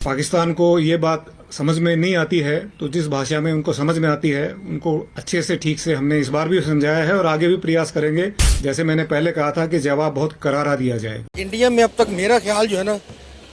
पाकिस्तान को ये बात समझ में नहीं आती है, तो जिस भाषा में उनको समझ में आती है उनको अच्छे से ठीक से हमने इस बार भी समझाया है और आगे भी प्रयास करेंगे। जैसे मैंने पहले कहा था कि जवाब बहुत करारा दिया जाए। इंडिया में अब तक मेरा ख्याल जो है ना,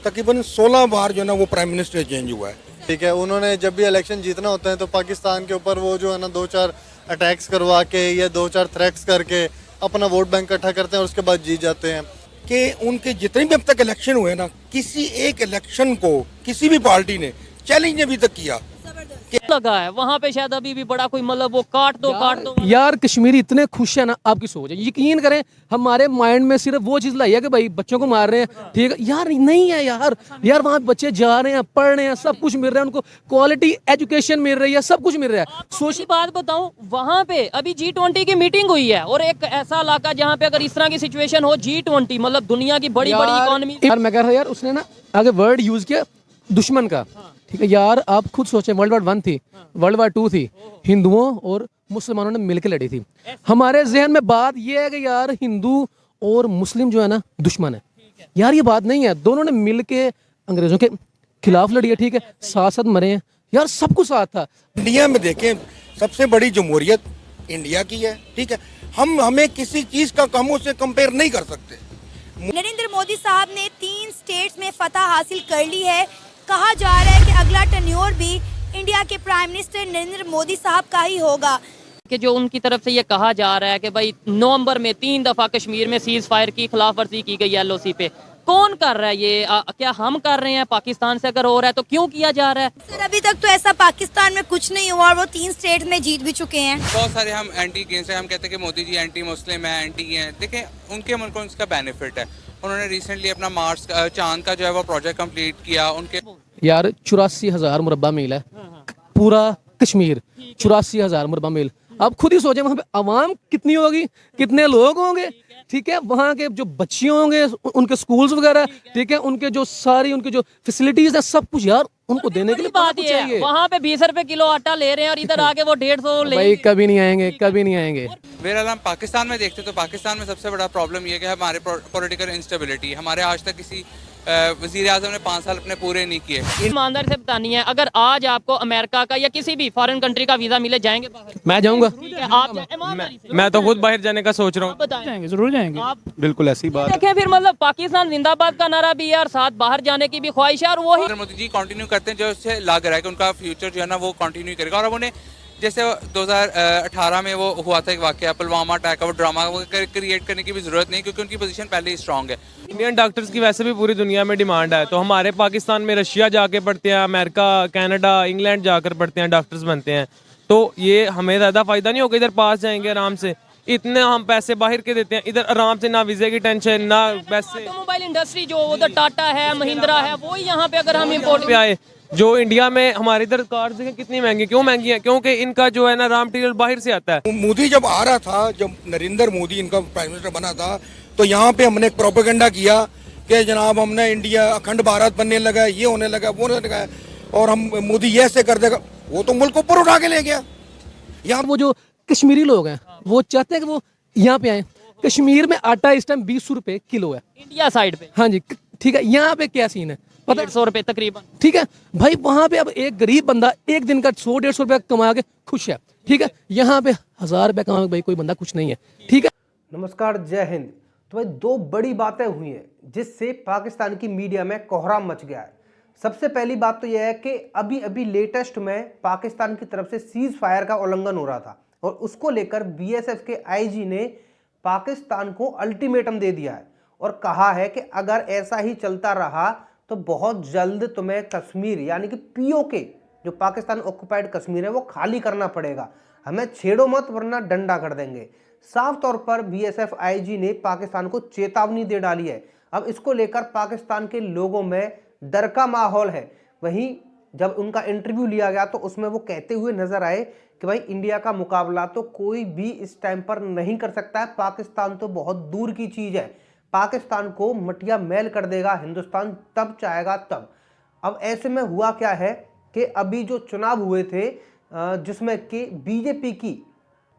तकरीबन 16 बार जो है ना वो प्राइम मिनिस्टर चेंज हुआ है। ठीक है, उन्होंने जब भी इलेक्शन जीतना होता है तो पाकिस्तान के ऊपर वो जो है ना 2-4 अटैक्स करवा के या 2-4 थ्रेट्स करके अपना वोट बैंक इकट्ठा करते हैं और उसके बाद जीत जाते हैं। कि उनके जितने भी अब तक इलेक्शन हुए ना, किसी एक इलेक्शन को किसी भी पार्टी ने चैलेंज नहीं अभी तक किया। लगा है वहाँ पे शायद अभी भी बड़ा कोई मतलब वो काट दो यार कश्मीरी इतने खुश है ना, आपकी सोच है, यकीन करें हमारे माइंड में सिर्फ वो चीज लाई है कि भाई बच्चों को मार रहे हैं, ठीक है यार, नहीं है यार। यार वहाँ बच्चे जा रहे हैं, पढ़ रहे हैं, सब कुछ मिल रहा है उनको, क्वालिटी एजुकेशन मिल रही है, सब कुछ मिल रहा है। सोची बात बताऊं, वहाँ पे अभी G20 की मीटिंग हुई है और एक ऐसा इलाका जहाँ पे अगर इस तरह की सिचुएशन हो, G20 मतलब दुनिया की बड़ी बड़ी इकोनॉमी। यार मैं कह रहा यार, उसने ना आगे वर्ड यूज किया दुश्मन का, ठीक है यार। आप खुद सोचें, वर्ल्ड वार 1 थी, वर्ल्ड वार 2 थी, हिंदुओं और मुसलमानों ने मिलकर लड़ी थी। हमारे जहन में बात यह है कि यार हिंदू और मुस्लिम जो है ना दुश्मन है। यार ये बात नहीं है, दोनों ने मिलके अंग्रेजों के खिलाफ लड़ी है, ठीक है, साथ साथ मरे हैं यार, सब कुछ साथ था। इंडिया में देखें, सबसे बड़ी जमहूरियत इंडिया की है, ठीक है। हमें किसी चीज का हम उससे कंपेयर नहीं कर सकते। नरेंद्र मोदी साहब ने 3 स्टेट्स में फतह हासिल कर ली है। कहा जा रहा है कि अगला टर्न्योर भी इंडिया के प्राइम मिनिस्टर नरेंद्र मोदी साहब का ही होगा। कि जो उनकी तरफ से ये कहा जा रहा है कि भाई नवंबर में 3 दफा कश्मीर में सीज फायर की खिलाफ वर्जी की गई है LOC पे, कौन कर रहा है ये? क्या हम कर रहे हैं? पाकिस्तान से अगर हो रहा है तो क्यों किया जा रहा है? सर अभी तक तो ऐसा पाकिस्तान में कुछ नहीं हुआ और वो 3 स्टेट में जीत भी चुके हैं। बहुत सारे हम एंटी गेंस हैं, हम कहते हैं कि मोदी जी एंटी मुस्लिम है, एंटी हैं। देखें उनके मुल्क को इसका बेनिफिट है। उन्होंने रिसेंटली अपना मार्स चांद का जो है वो प्रोजेक्ट कंप्लीट किया। उनके यार 84,000 मुरब्बा मील है पूरा कश्मीर, 84,000 मुरब्बा मील। आप खुद ही सोचें वहाँ पे आवाम कितनी होगी, कितने लोग होंगे, ठीक है। वहाँ के जो बच्चे होंगे, उनके स्कूल्स वगैरह, ठीक है, उनके जो सारी उनके जो फैसिलिटीज है, सब कुछ यार उनको देने के लिए बात ये है, वहाँ पे 20 रुपए किलो आटा ले रहे हैं और इधर आके वो 150 ले। भाई कभी नहीं आएंगे, कभी नहीं आएंगे। बहरहाल हम पाकिस्तान में देखते तो पाकिस्तान में सबसे बड़ा प्रॉब्लम ये कि हमारे पॉलिटिकल इंस्टेबिलिटी। हमारे आज तक किसी वजीर आजम ने 5 साल अपने पूरे नहीं किए। ईमानदारी से बतानी है, अगर आज आपको अमेरिका का या किसी भी फॉरेन कंट्री का वीजा मिले, जाएंगे बाहर? मैं जाऊंगा। मैं तो खुद बाहर जाने का सोच रहा हूँ। जाएंगे, जरूर जाएंगे, बिल्कुल ऐसी बात। देखें फिर मतलब पाकिस्तान जिंदाबाद का नारा भी है और साथ बाहर जाने की भी ख्वाहिश है और वही मोदी जी कंटिन्यू करते हैं, जो उससे लग रहा है कि उनका फ्यूचर जो है ना वो कंटिन्यू करेगा। और अब उन्हें जैसे 2018 में वो हुआ था एक वाकया, पुलवामा अटैक का, वो ड्रामा क्रिएट करने की भी जरूरत नहीं, क्योंकि उनकी पोजीशन पहले ही स्ट्रांग है। इंडियन डॉक्टर्स की वैसे भी पूरी दुनिया में डिमांड है, तो हमारे पाकिस्तान में रशिया जाके पढ़ते हैं, अमेरिका, कनाडा, इंग्लैंड जाकर पढ़ते हैं, डॉक्टर्स बनते हैं। तो ये हमें ज़्यादा फायदा नहीं होगा, इधर पास जाएंगे आराम से, इतने हम पैसे बाहर के देते हैं, इधर आराम से ना वीजे की टेंशन ना पैसे। ऑटोमोबाइल इंडस्ट्री जो उधर टाटा है, महिंद्रा है, वो यहाँ पे अगर हम इम्पोर्ट पे आए, जो इंडिया में हमारे इधर कार्स कितनी महंगी, क्यों महंगी है? क्योंकि इनका जो है ना रॉ मटेरियल बाहर से आता है। मोदी जब आ रहा था, जब नरेंद्र मोदी इनका प्राइम मिनिस्टर बना था, तो यहाँ पे हमने एक प्रोपेगेंडा किया कि जनाब हमने इंडिया अखंड भारत बनने लगा, ये होने लगा, वो होने लगा, और हम मोदी ये ऐसे कर देगा। वो तो मुल्क ऊपर उठा के ले गया। यहाँ वो जो कश्मीरी लोग हैं वो चाहते हैं कि वो यहाँ पे आए। कश्मीर में आटा इस टाइम 20 रुपए किलो है इंडिया साइड पे। हाँ जी, ठीक है। यहाँ पे क्या सीन है पता? 150 रुपए तकरीबन, ठीक है भाई। वहां पे अब एक गरीब बंदा एक दिन का 100-150 रुपया कमा के खुश है, ठीक है। यहाँ पे 1000 रुपया कमा के भाई कोई बंदा खुश नहीं है, ठीक है। नमस्कार, जय हिंद। तो भाई 2 बड़ी बातें हुई हैं जिससे पाकिस्तान की मीडिया में कोहराम मच गया है। सबसे पहली बात तो यह है कि अभी अभी लेटेस्ट में पाकिस्तान की तरफ से सीज फायर का उल्लंघन हो रहा था और उसको लेकर BSF के IG ने पाकिस्तान को अल्टीमेटम दे दिया है और कहा है कि अगर ऐसा ही चलता रहा तो बहुत जल्द तुम्हें कश्मीर यानी कि POK जो पाकिस्तान ऑक्युपाइड कश्मीर है वो खाली करना पड़ेगा, हमें छेड़ो मत वरना डंडा कर देंगे। साफ तौर पर BSF IG ने पाकिस्तान को चेतावनी दे डाली है। अब इसको लेकर पाकिस्तान के लोगों में डर का माहौल है। वहीं जब उनका इंटरव्यू लिया गया तो उसमें वो कहते हुए नजर आए कि भाई इंडिया का मुकाबला तो कोई भी इस टाइम पर नहीं कर सकता है, पाकिस्तान तो बहुत दूर की चीज है, पाकिस्तान को मटिया मैल कर देगा हिंदुस्तान तब चाहेगा तब। अब ऐसे में हुआ क्या है कि अभी जो चुनाव हुए थे जिसमें कि बीजेपी की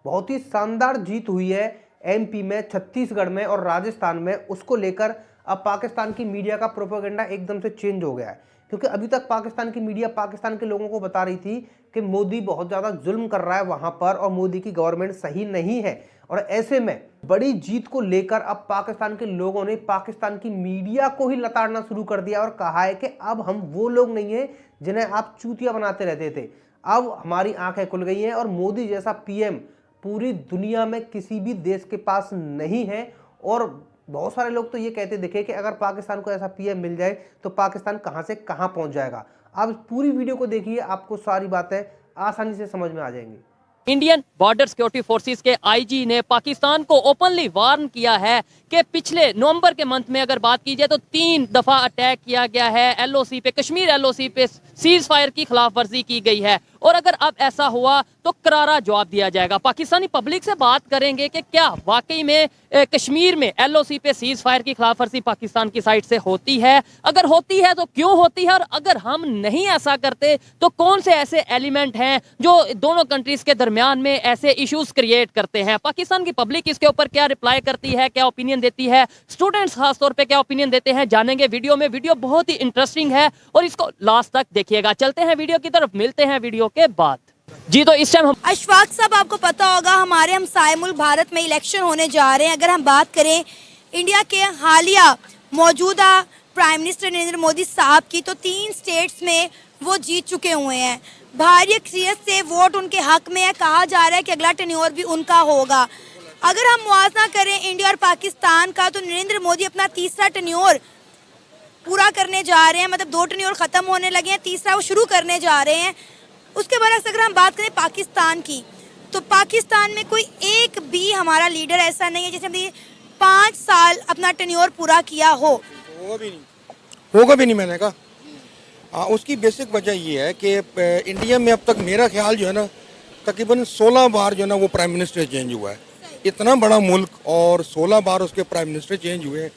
बहुत ही शानदार जीत हुई है MP में, छत्तीसगढ़ में और राजस्थान में, उसको लेकर अब पाकिस्तान की मीडिया का प्रोपेगेंडा एकदम से चेंज हो गया है, क्योंकि अभी तक पाकिस्तान की मीडिया पाकिस्तान के लोगों को बता रही थी कि मोदी बहुत ज़्यादा जुल्म कर रहा है वहाँ पर और मोदी की गवर्नमेंट सही नहीं है। और ऐसे में बड़ी जीत को लेकर अब पाकिस्तान के लोगों ने पाकिस्तान की मीडिया को ही लताड़ना शुरू कर दिया और कहा है कि अब हम वो लोग नहीं हैं जिन्हें आप चूतिया बनाते रहते थे, अब हमारी आंखें खुल गई हैं और मोदी जैसा पीएम पूरी दुनिया में किसी भी देश के पास नहीं है। और बहुत सारे लोग तो ये कहते दिखे कि अगर पाकिस्तान को ऐसा पीएम मिल जाए तो पाकिस्तान कहां से कहां पहुंच जाएगा। आप पूरी वीडियो को देखिए, आपको सारी बातें आसानी से समझ में आ जाएंगी। इंडियन बॉर्डर सिक्योरिटी फोर्सेस के आईजी ने पाकिस्तान को ओपनली वार्न किया है कि पिछले नवंबर के मंथ में अगर बात की जाए तो 3 दफा अटैक किया गया है एलओसी पे, कश्मीर एलओसी पे सीज फायर की खिलाफ वर्जी की गई है और अगर अब ऐसा हुआ तो करारा जवाब दिया जाएगा। पाकिस्तानी पब्लिक से बात करेंगे कि क्या वाकई में कश्मीर में एलओसी पे सीज फायर की खिलाफ वर्जी पाकिस्तान की साइड से होती है, अगर होती है तो क्यों होती है और अगर हम नहीं ऐसा करते तो कौन से ऐसे एलिमेंट हैं जो दोनों कंट्रीज के दरमियान में ऐसे इश्यूज क्रिएट करते हैं। पाकिस्तान की पब्लिक इसके ऊपर क्या रिप्लाई करती है, क्या ओपिनियन देती है, स्टूडेंट्स खासतौर पे क्या ओपिनियन देते हैं, जानेंगे वीडियो में। वीडियो बहुत ही इंटरेस्टिंग है और इसको लास्ट तक देखिएगा। चलते हैं वीडियो की तरफ, मिलते हैं वीडियो के बाद। जी तो इस टाइम हम अशफाक साहब, आपको पता होगा हमारे हमसाए मुल्क भारत में इलेक्शन होने जा रहे हैं। अगर हम बात करें इंडिया के हालिया मौजूदा प्राइम मिनिस्टर नरेंद्र मोदी साहब की, तो 3 स्टेट्स में वो जीत चुके हुए हैं। भारी अक्सरियत से वोट उनके हक में है। कहा जा रहा है कि अगला टेन्योर भी उनका होगा। अगर हम मुआवजा करें इंडिया और पाकिस्तान का, तो नरेंद्र मोदी अपना तीसरा टेन्योर पूरा करने जा रहे हैं, मतलब 2 टेन्योर खत्म होने लगे हैं, तीसरा वो शुरू करने जा रहे हैं। उसके बाद अगर हम बात करें पाकिस्तान की, तो पाकिस्तान में कोई एक भी हमारा लीडर ऐसा नहीं है जिसने अपनी 5 साल अपना टेन्योर पूरा किया हो। होगा भी नहीं मैंने कहा। उसकी बेसिक वजह ये है कि इंडिया में अब तक मेरा ख्याल जो है ना तकरीबन 16 बार जो है ना वो प्राइम मिनिस्टर चेंज हुआ है। इतना बड़ा मुल्क और 16 बार उसके प्राइम मिनिस्टर चेंज हुए।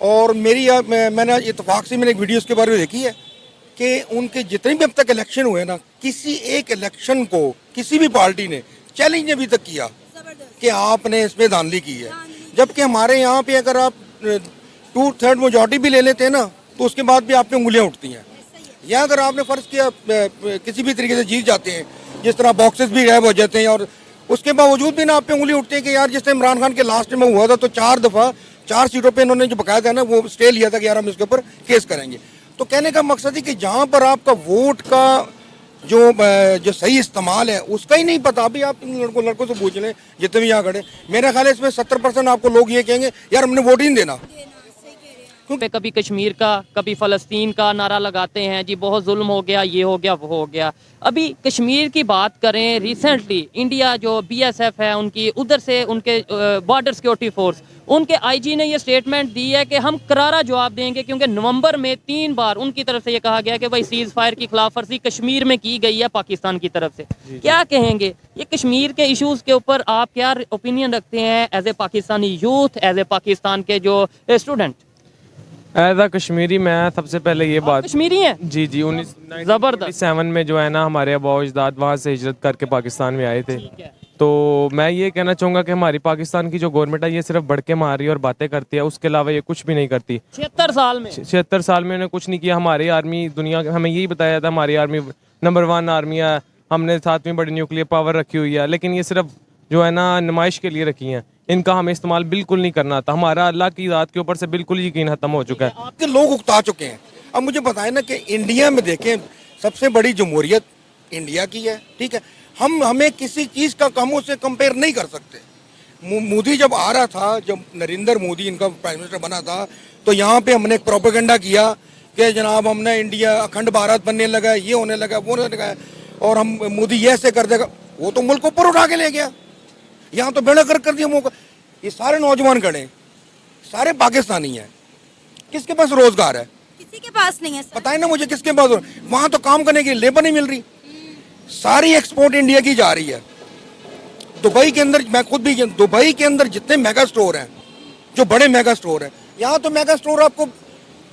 और मैंने इत्तेफाक से मैंने एक वीडियो उसके बारे में देखी है कि उनके जितने भी अब तक इलेक्शन हुए ना, किसी एक इलेक्शन को किसी भी पार्टी ने चैलेंज अभी तक किया कि आपने इसमें धांधली की है। जबकि हमारे यहाँ पे अगर आप 2/3 मेजॉरिटी भी ले लेते हैं ना तो उसके बाद भी आप पे उंगलियाँ उठती हैं। या अगर आपने फर्ज किया किसी भी तरीके से जीत जाते हैं, जिस तरह बॉक्सेस भी गायब हो जाते हैं और उसके बावजूद भी ना आप पे उंगली उठती है कि यार जिस टाइम इमरान खान के लास्ट में हुआ था तो 4 दफा 4 सीटों पे इन्होंने जो बकायदा है ना वो स्टे लिया था कि यार हम इसके ऊपर केस करेंगे। तो कहने का मकसद है कि जहाँ पर आपका वोट का जो सही इस्तेमाल है उसका ही नहीं पता। अभी आप लड़कों से पूछ लें जितने भी यहाँ खड़े, मेरा ख्याल है इसमें 70% आपको लोग ये कहेंगे यार हमने वोट ही नहीं देना। पे कभी कश्मीर का कभी फ़लस्तीन का नारा लगाते हैं, जी बहुत जुल्म हो गया, ये हो गया, वो हो गया। अभी कश्मीर की बात करें, रिसेंटली इंडिया जो बीएसएफ है उनकी उधर से उनके बॉर्डर सिक्योरिटी फोर्स उनके आईजी ने ये स्टेटमेंट दी है कि हम करारा जवाब देंगे, क्योंकि नवंबर में 3 बार उनकी तरफ से ये कहा गया कि भाई सीज फायर की खिलाफ वर्जी कश्मीर में की गई है पाकिस्तान की तरफ से। क्या कहेंगे ये कश्मीर के इश्यूज के ऊपर, आप क्या ओपिनियन रखते हैं as a Pakistani youth, as a Pakistan के जो स्टूडेंट? एज अ कश्मीरी मैं सबसे पहले ये बात, कश्मीरी हैं जी 1997 में जो है ना हमारे अबा अजदाद वहाँ से हिजरत करके पाकिस्तान में आए थे। तो मैं ये कहना चाहूँगा कि हमारी पाकिस्तान की जो गवर्नमेंट है ये सिर्फ बढ़ के मार रही है और बातें करती है, उसके अलावा ये कुछ भी नहीं करती। 76 साल में उन्होंने कुछ नहीं किया। हमारी आर्मी दुनिया हमें यही बताया था हमारी आर्मी नंबर 1 आर्मी है, हमने 7वीं बड़ी न्यूक्लियर पावर रखी हुई है, लेकिन ये सिर्फ जो है ना नुमाइश के लिए रखी हैं। इनका हमें इस्तेमाल बिल्कुल नहीं करना था। हमारा अल्लाह की ज़ात के ऊपर से बिल्कुल यकीन खत्म हो चुका है। आपके लोग उकता चुके हैं। अब मुझे बताएं ना कि इंडिया में देखें सबसे बड़ी जमहूरियत इंडिया की है, ठीक है। हमें किसी चीज़ का हम उससे कंपेयर नहीं कर सकते। मोदी जब आ रहा था, जब नरेंद्र मोदी इनका प्राइम मिनिस्टर बना था, तो यहाँ पे हमने एक प्रोपेगेंडा किया कि जनाब हमने इंडिया अखंड भारत बनने लगा, ये होने लगा, वो होने लगा, और हम मोदी ये ऐसे कर देगा। वो तो मुल्क ऊपर उठा के ले गया, यहाँ तो बेड़ा कर दिया मौका। ये सारे नौजवान खड़े, सारे पाकिस्तानी हैं, किसके पास रोजगार है? किसी के पास नहीं है। बताए ना मुझे किसके पास? वहाँ तो काम करने की लेबर नहीं मिल रही। सारी एक्सपोर्ट इंडिया की जा रही है। दुबई के अंदर, मैं खुद भी, दुबई के अंदर जितने मेगा स्टोर हैं, जो बड़े मेगा स्टोर हैं, यहाँ तो मेगा स्टोर आपको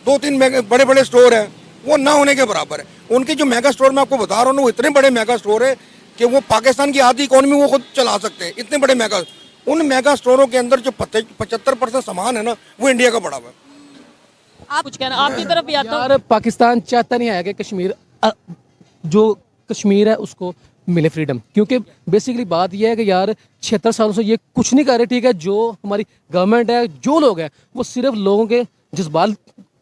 2-3 बड़े बड़े स्टोर हैं, वो ना होने के बराबर है। उनके जो मेगा स्टोर मैं आपको बता रहा हूँ, वो इतने बड़े मेगा स्टोर है कि वो पाकिस्तान की आधी इकोनॉमी वो खुद चला सकते हैं, इतने बड़े मेगा। उन मेगा स्टोरों के अंदर जो 75% सामान है ना वो इंडिया का पड़ा हुआ है। आप कुछ कहना, आपकी तरफ भी आता हूँ। यार पाकिस्तान चाहता नहीं है कि कश्मीर जो कश्मीर है उसको मिले फ्रीडम, क्योंकि बेसिकली बात यह है कि यार 76 सालों से ये कुछ नहीं कर रहे। ठीक है, जो हमारी गवर्नमेंट है, जो लोग हैं, वो सिर्फ लोगों के जज्बात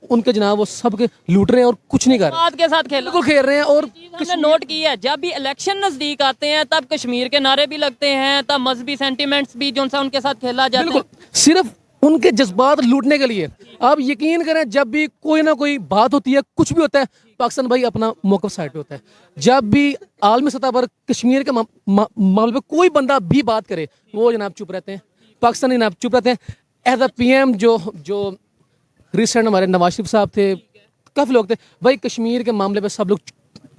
उनके जनाब वो सब के लूट रहे हैं और कुछ नहीं कर रहे, बात के साथ खेल बिल्कुल खेल रहे हैं। और हमने नोट की है, जब भी इलेक्शन नजदीक आते हैं तब कश्मीर के नारे भी लगते हैं, तब मजहबी सेंटिमेंट्स भी जो सा उनके साथ खेला जाता है। बिल्कुल सिर्फ उनके जज्बात लूटने के लिए। आप यकीन करें, जब भी कोई ना कोई बात होती है, कुछ भी होता है, पाकिस्तान भाई अपना मौक़िफ़ साइड पे होता है। जब भी आलमी सतह पर कश्मीर के मामले पे कोई बंदा भी बात करे, वो जनाब चुप रहते हैं, पाकिस्तानी जनाब चुप रहते हैं। एज अ PM जो रिसेंट हमारे नवाज शरीफ साहब थे, काफ़ी लोग थे भाई, कश्मीर के मामले पे सब लोग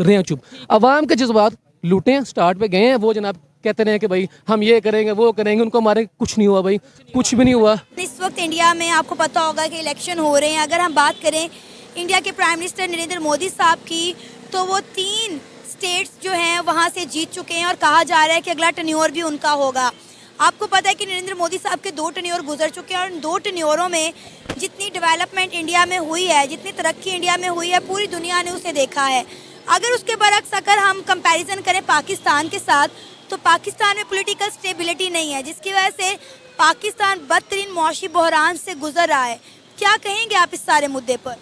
रहे हैं चुप। अवाम के जज्बात लूटे हैं, स्टार्ट पे गए हैं, वो जनाब कहते रहे कि भाई हम ये करेंगे वो करेंगे, उनको हमारे कुछ नहीं हुआ भाई, कुछ भी नहीं हुआ। इस वक्त इंडिया में आपको पता होगा कि इलेक्शन हो रहे हैं। अगर हम बात करें इंडिया के प्राइम मिनिस्टर नरेंद्र मोदी साहब की, तो वो 3 स्टेट्स जो हैं वहाँ से जीत चुके हैं और कहा जा रहा है कि अगला टन्योर भी उनका होगा। आपको पता है कि नरेंद्र मोदी साहब के 2 टन्योर गुजर चुके हैं और उन 2 टन्योरों में जितनी डेवलपमेंट इंडिया में हुई है, जितनी तरक्की इंडिया में हुई है, पूरी दुनिया ने उसे देखा है। अगर उसके बरक्स अगर हम कंपैरिजन करें पाकिस्तान के साथ, तो पाकिस्तान में पॉलिटिकल स्टेबिलिटी नहीं है, जिसकी वजह से पाकिस्तान बदतरीन मौशी बहरान से गुजर रहा है। क्या कहेंगे आप इस सारे मुद्दे पर?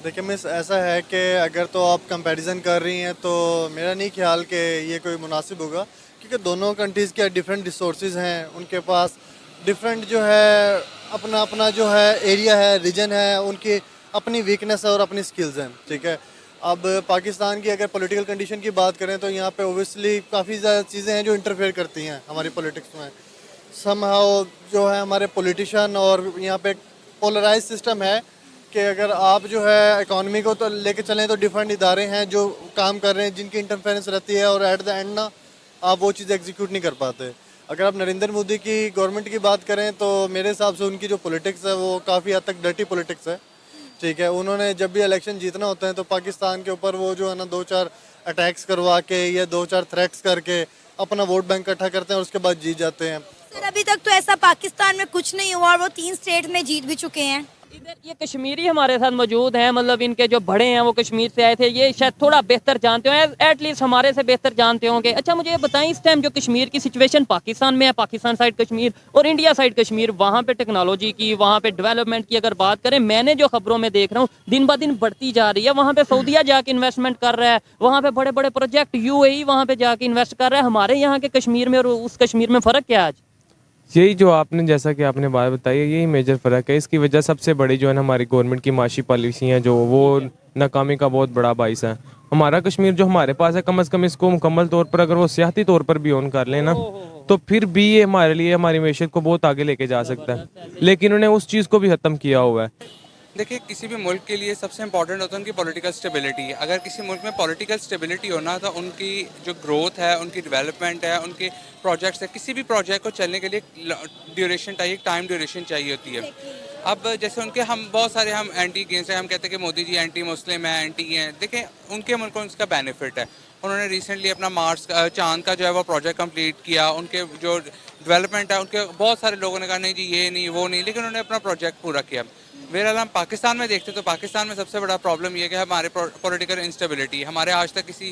देखिए मिस, ऐसा है कि अगर तो आप कंपैरिजन कर रही हैं तो मेरा नहीं ख्याल कि ये कोई मुनासिब होगा, क्योंकि दोनों कंट्रीज़ के डिफरेंट रिसोर्सेज हैं, उनके पास डिफरेंट जो है अपना अपना जो है एरिया है, रीजन है, उनकी अपनी वीकनेस है और अपनी स्किल्स हैं। ठीक है, अब पाकिस्तान की अगर पॉलिटिकल कंडीशन की बात करें तो यहाँ पे ओबियसली काफ़ी ज़्यादा चीज़ें हैं जो इंटरफेयर करती हैं हमारी पॉलिटिक्स में। समहाउ जो है हमारे पॉलिटिशियन, और यहाँ पे पोलराइज सिस्टम है कि अगर आप जो है इकॉनमी को तो लेके चलें तो डिफरेंट इदारे हैं जो काम कर रहे हैं, जिनकी इंटरफेरेंस रहती है, और एट द एंड ना आप वो चीज़ एग्जीक्यूट नहीं कर पाते। अगर आप नरेंद्र मोदी की गवर्नमेंट की बात करें तो मेरे हिसाब से उनकी जो पॉलिटिक्स है वो काफ़ी हद तक डर्टी पॉलिटिक्स है। ठीक है, उन्होंने जब भी इलेक्शन जीतना होता है तो पाकिस्तान के ऊपर वो जो है ना 2-4 अटैक्स करवा के या 2-4 थ्रेट्स करके अपना वोट बैंक इकट्ठा करते हैं और उसके बाद जीत जाते हैं। सर, अभी तक तो ऐसा पाकिस्तान में कुछ नहीं हुआ और वो 3 स्टेट में जीत भी चुके हैं। इधर ये कश्मीरी हमारे साथ मौजूद हैं, मतलब इनके जो बड़े हैं वो कश्मीर से आए थे, ये शायद थोड़ा बेहतर जानते हो, एटलीस्ट हमारे से बेहतर जानते होंगे। अच्छा मुझे ये बताएं, इस टाइम जो कश्मीर की सिचुएशन पाकिस्तान में है, पाकिस्तान साइड कश्मीर और इंडिया साइड कश्मीर, वहाँ पे टेक्नोलॉजी की, वहाँ पे डेवलपमेंट की अगर बात करें, मैंने जो खबरों में देख रहा हूँ दिन ब दिन बढ़ती जा रही है। वहाँ पे सऊदीया जाके इन्वेस्टमेंट कर रहा है, वहाँ पे बड़े बड़े प्रोजेक्ट UAE वहाँ पे जाके इन्वेस्ट कर रहा है। हमारे यहाँ के कश्मीर में और उस कश्मीर में फ़र्क क्या है आज? यही जो आपने, जैसा कि आपने बात बताई है, यही मेजर फ़र्क है। इसकी वजह सबसे बड़ी जो है ना हमारी गवर्नमेंट की माशी पॉलिसी हैं, जो वो नाकामी का बहुत बड़ा बाइस है। हमारा कश्मीर जो हमारे पास है, कम से कम इसको मुकम्मल तौर पर अगर वो सियासी तौर पर भी ऑन कर लें ना, तो फिर भी ये हमारे लिए हमारी मैशत को बहुत आगे लेके जा सकता है, लेकिन उन्हें उस चीज़ को भी ख़त्म किया हुआ है। देखिए, किसी भी मुल्क के लिए सबसे इंपॉर्टेंट होता है उनकी पॉलिटिकल स्टेबिलिटी। अगर किसी मुल्क में पॉलिटिकल स्टेबिलिटी होना, तो उनकी जो ग्रोथ है, उनकी डेवलपमेंट है, उनके प्रोजेक्ट्स है, किसी भी प्रोजेक्ट को चलने के लिए ड्यूरेशन चाहिए, टाइम ड्यूरेशन चाहिए होती है। अब जैसे उनके हम बहुत सारे हम एंटी अगेंस्ट हैं, हम कहते हैं कि मोदी जी एंटी मुस्लिम है, एंटी हैं। देखें, उनके मुल्क को उसका बेनिफिट है। उन्होंने रिसेंटली अपना मार्स चांद का जो है वो प्रोजेक्ट कंप्लीट किया। उनके जो डेवलपमेंट है, उनके बहुत सारे लोगों ने कहा नहीं जी ये नहीं वो नहीं, लेकिन उन्होंने अपना प्रोजेक्ट पूरा किया। बहरहाल हम पाकिस्तान में देखते तो पाकिस्तान में सबसे बड़ा प्रॉब्लम ये कि हमारे पॉलिटिकल इंस्टेबिलिटी। हमारे आज तक किसी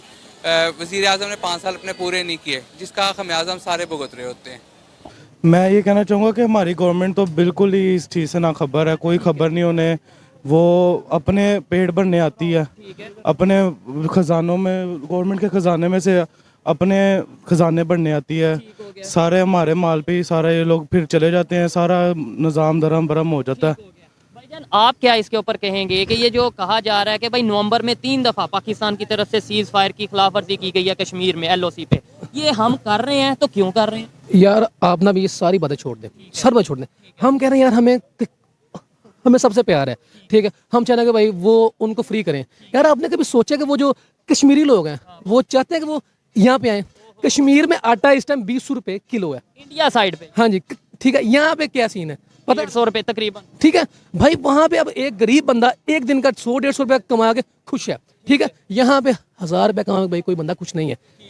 वज़ीर आज़म ने 5 साल अपने पूरे नहीं किए, जिसका खमियाजा हम सारे भुगत रहे होते हैं। मैं ये कहना चाहूँगा कि हमारी गवर्नमेंट तो बिल्कुल ही इस चीज़ से ना खबर है, कोई खबर नहीं उन्हें। वो अपने पेट भरने आती है, अपने खजानों में, गवर्नमेंट के खजाने में से अपने खजाने भरने आती है। सारे हमारे माल पे ही सारा ये लोग फिर चले जाते हैं, सारा निज़ाम धर्म भरम हो जाता है। भाईजान, आप क्या इसके ऊपर कहेंगे कि ये जो कहा जा रहा है कि भाई नवंबर में 3 दफ़ा पाकिस्तान की तरफ से सीज़ फायर की खिलाफ वर्जी की गई है कश्मीर में LOC पे, ये हम कर रहे हैं तो क्यों कर रहे हैं? यार आप ना भी ये सारी बातें छोड़ दें, सर बात छोड़ दें। हम कह रहे हैं यार हमें सबसे प्यार है, ठीक है, हम चाहते हैं कि भाई वो उनको फ्री करें। यार आपने कभी सोचा कि वो जो कश्मीरी लोग हैं वो चाहते हैं कि वो यहाँ पे आए? कश्मीर में आटा इस टाइम 20 रुपए किलो है इंडिया साइड पे, हाँ जी, ठीक है। यहाँ पे क्या सीन है पता? 150 रुपए तकरीबन, ठीक है भाई। वहां पे अब एक गरीब बंदा एक दिन का 100-150 रुपया कमा के खुश है, ठीक है। यहाँ पे 1000 रुपया कमा के भाई कोई बंदा खुश नहीं है, ठीक।